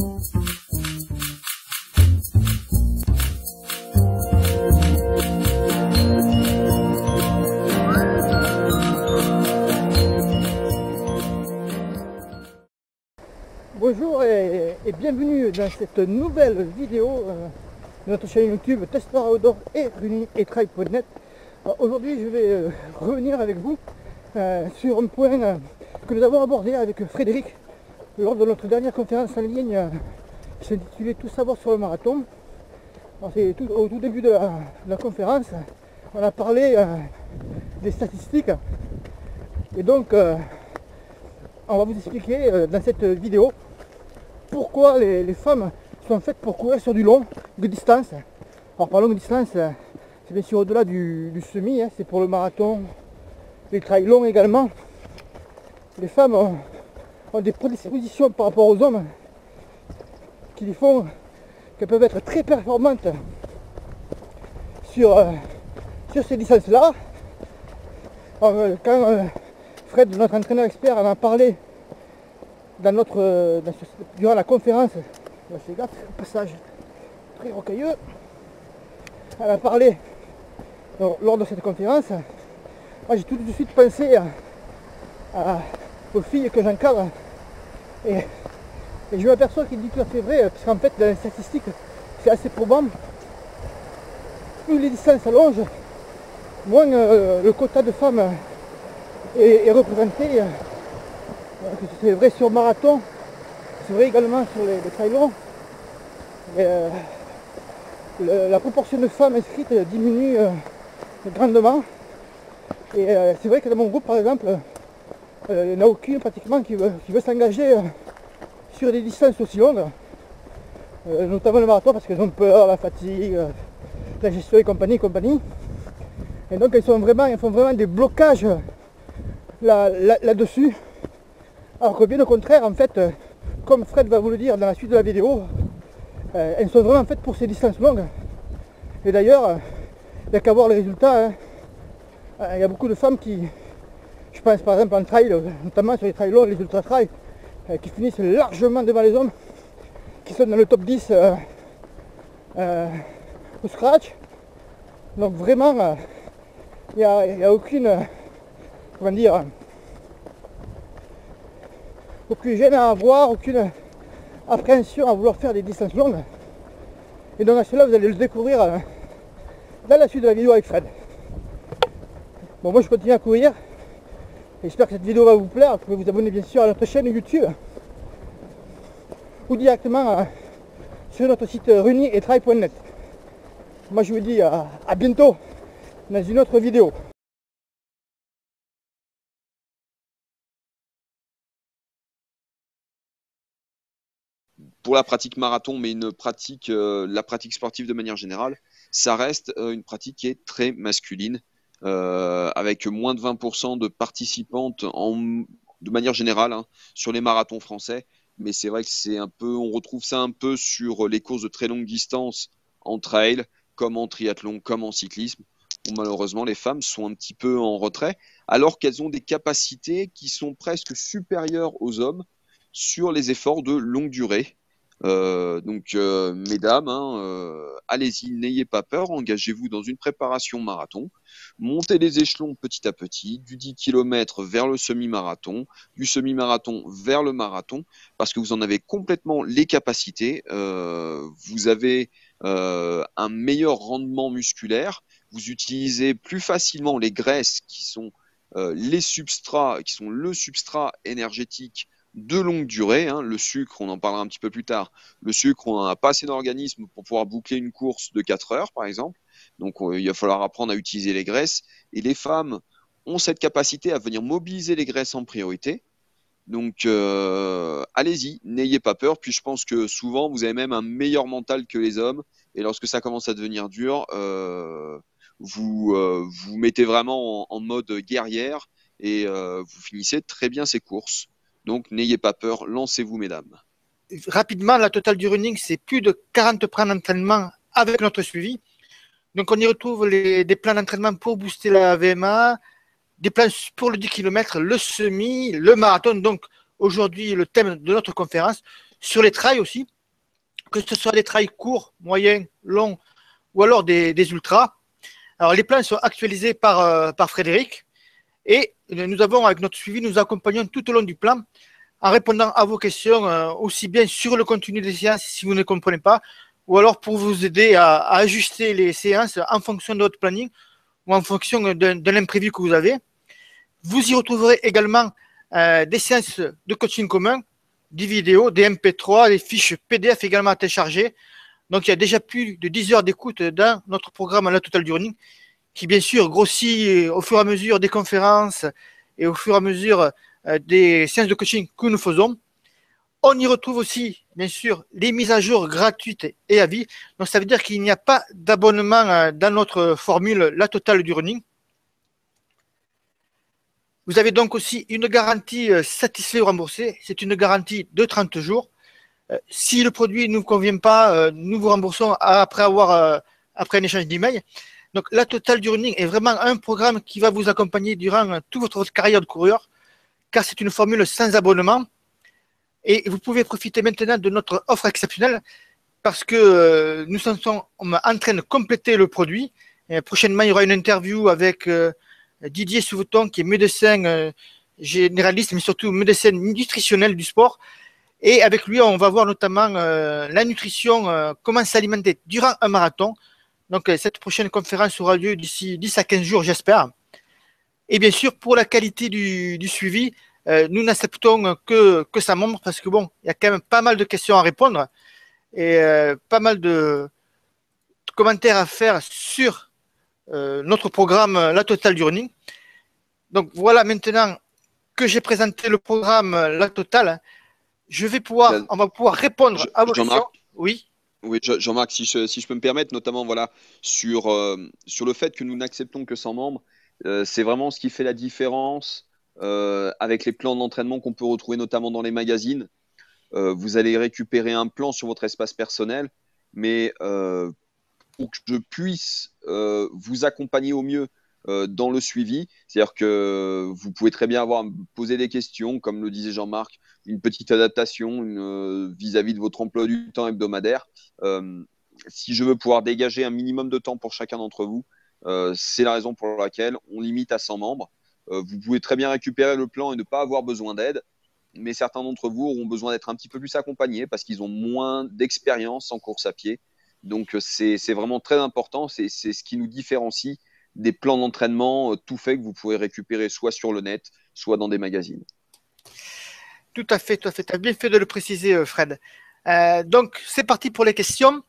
Bonjour et bienvenue dans cette nouvelle vidéo de notre chaîne YouTube Tester Outdoor et Running et Trail.net. Aujourd'hui je vais revenir avec vous sur un point que nous avons abordé avec Frédéric lors de notre dernière conférence en ligne qui s'intitulait Tout savoir sur le marathon. Au tout début de la conférence, on a parlé des statistiques et donc on va vous expliquer dans cette vidéo pourquoi les femmes sont faites pour courir sur du longue distance. Alors par longue distance, c'est bien sûr au-delà du semi, hein, c'est pour le marathon, les trails longs également. Les femmes ont des prédispositions par rapport aux hommes qui font qu'elles peuvent être très performantes sur ces distances-là. Quand Fred, notre entraîneur expert, en a parlé durant la conférence, fais gaffe, passage très rocailleux, elle a parlé lors de cette conférence. Moi j'ai tout de suite pensé aux filles que j'encadre et je m'aperçois qu'il dit tout à fait vrai, parce qu'en fait dans les statistiques c'est assez probant, plus les distances s'allongent, moins le quota de femmes est représenté. C'est vrai sur marathon, c'est vrai également sur les trails longs. La proportion de femmes inscrites diminue grandement. Et c'est vrai que dans mon groupe par exemple, il n'y en a aucune pratiquement qui veut s'engager sur des distances aussi longues, notamment le marathon, parce qu'elles ont peur, la fatigue, la gestion et compagnie. Et donc elles font vraiment des blocages là-dessus. Alors que bien au contraire, en fait, comme Fred va vous le dire dans la suite de la vidéo, elles sont vraiment faites pour ces distances longues. Et d'ailleurs, il n'y a qu'à voir les résultats. Hein. Il y a beaucoup de femmes qui, je pense par exemple en trail, notamment sur les trails longs, les ultra trails, qui finissent largement devant les hommes, qui sont dans le top 10 au scratch. Donc vraiment, il n'y a aucune, comment dire, aucune gêne à avoir, aucune appréhension à vouloir faire des distances longues. Et donc à cela vous allez le découvrir dans la suite de la vidéo avec Fred. Bon, moi je continue à courir et j'espère que cette vidéo va vous plaire. Vous pouvez vous abonner bien sûr à notre chaîne YouTube ou directement sur notre site running et trail.net. Moi je vous dis à bientôt dans une autre vidéo. Pour la pratique marathon, mais la pratique sportive de manière générale, ça reste une pratique qui est très masculine, avec moins de 20% de participantes de manière générale sur les marathons français. Mais c'est vrai que on retrouve ça un peu sur les courses de très longue distance en trail, comme en triathlon, comme en cyclisme, où malheureusement les femmes sont un petit peu en retrait, alors qu'elles ont des capacités qui sont presque supérieures aux hommes sur les efforts de longue durée. Mesdames, allez-y, n'ayez pas peur, engagez-vous dans une préparation marathon, montez les échelons petit à petit, du 10 km vers le semi-marathon, du semi-marathon vers le marathon, parce que vous en avez complètement les capacités, vous avez un meilleur rendement musculaire, vous utilisez plus facilement les graisses qui sont les substrats, qui sont le substrat énergétique de longue durée. Le sucre, on en parlera un petit peu plus tard. Le sucre, on n'en a pas assez dans l'organisme pour pouvoir boucler une course de 4 heures, par exemple. Donc, il va falloir apprendre à utiliser les graisses. Et les femmes ont cette capacité à venir mobiliser les graisses en priorité. Donc, allez-y, n'ayez pas peur. Puis, je pense que souvent, vous avez même un meilleur mental que les hommes. Et lorsque ça commence à devenir dur, vous mettez vraiment en mode guerrière et vous finissez très bien ces courses. Donc, n'ayez pas peur, lancez-vous, mesdames. Rapidement, la totale du running, c'est plus de 40 plans d'entraînement avec notre suivi. Donc, on y retrouve des plans d'entraînement pour booster la VMA, des plans pour le 10 km, le semi, le marathon. Donc, aujourd'hui, le thème de notre conférence sur les trails aussi, que ce soit des trails courts, moyens, longs ou alors des ultras. Alors les plans sont actualisés par Frédéric et nous avons avec notre suivi, nous accompagnons tout au long du plan en répondant à vos questions aussi bien sur le contenu des séances si vous ne comprenez pas ou alors pour vous aider à ajuster les séances en fonction de votre planning ou en fonction d'un imprévu que vous avez. Vous y retrouverez également des séances de coaching commun, des vidéos, des MP3, des fiches PDF également à télécharger. Donc, il y a déjà plus de 10 heures d'écoute dans notre programme La Totale du Running, qui bien sûr grossit au fur et à mesure des conférences et au fur et à mesure des séances de coaching que nous faisons. On y retrouve aussi, bien sûr, les mises à jour gratuites et à vie. Donc, ça veut dire qu'il n'y a pas d'abonnement dans notre formule La Totale du Running. Vous avez donc aussi une garantie satisfait ou remboursé. C'est une garantie de 30 jours. Si le produit ne vous convient pas, nous vous remboursons après un échange d'email. Donc, la Totale du Running est vraiment un programme qui va vous accompagner durant toute votre carrière de coureur, car c'est une formule sans abonnement. Et vous pouvez profiter maintenant de notre offre exceptionnelle parce que nous sommes en train de compléter le produit. Et prochainement, il y aura une interview avec Didier Souveton, qui est médecin généraliste, mais surtout médecin nutritionnel du sport. Et avec lui, on va voir notamment la nutrition, comment s'alimenter durant un marathon. Donc, cette prochaine conférence aura lieu d'ici 10 à 15 jours, j'espère. Et bien sûr, pour la qualité du suivi, nous n'acceptons que ça membre parce que bon, il y a quand même pas mal de questions à répondre et pas mal de commentaires à faire sur notre programme La Totale du Running. Donc voilà, maintenant que j'ai présenté le programme La Totale, on va pouvoir répondre à vos questions. Oui. Oui, Jean-Marc, si je peux me permettre, notamment voilà, sur le fait que nous n'acceptons que 100 membres, c'est vraiment ce qui fait la différence avec les plans d'entraînement qu'on peut retrouver notamment dans les magazines. Vous allez récupérer un plan sur votre espace personnel, mais pour que je puisse vous accompagner au mieux dans le suivi, c'est-à-dire que vous pouvez très bien poser des questions, comme le disait Jean-Marc, une petite adaptation vis-à-vis de votre emploi du temps hebdomadaire. Si je veux pouvoir dégager un minimum de temps pour chacun d'entre vous, c'est la raison pour laquelle on limite à 100 membres. Vous pouvez très bien récupérer le plan et ne pas avoir besoin d'aide, mais certains d'entre vous auront besoin d'être un petit peu plus accompagnés parce qu'ils ont moins d'expérience en course à pied. Donc, c'est vraiment très important. C'est ce qui nous différencie des plans d'entraînement tout faits que vous pouvez récupérer soit sur le net, soit dans des magazines. Tout à fait, tout à fait. Tu as bien fait de le préciser, Fred. Donc, c'est parti pour les questions.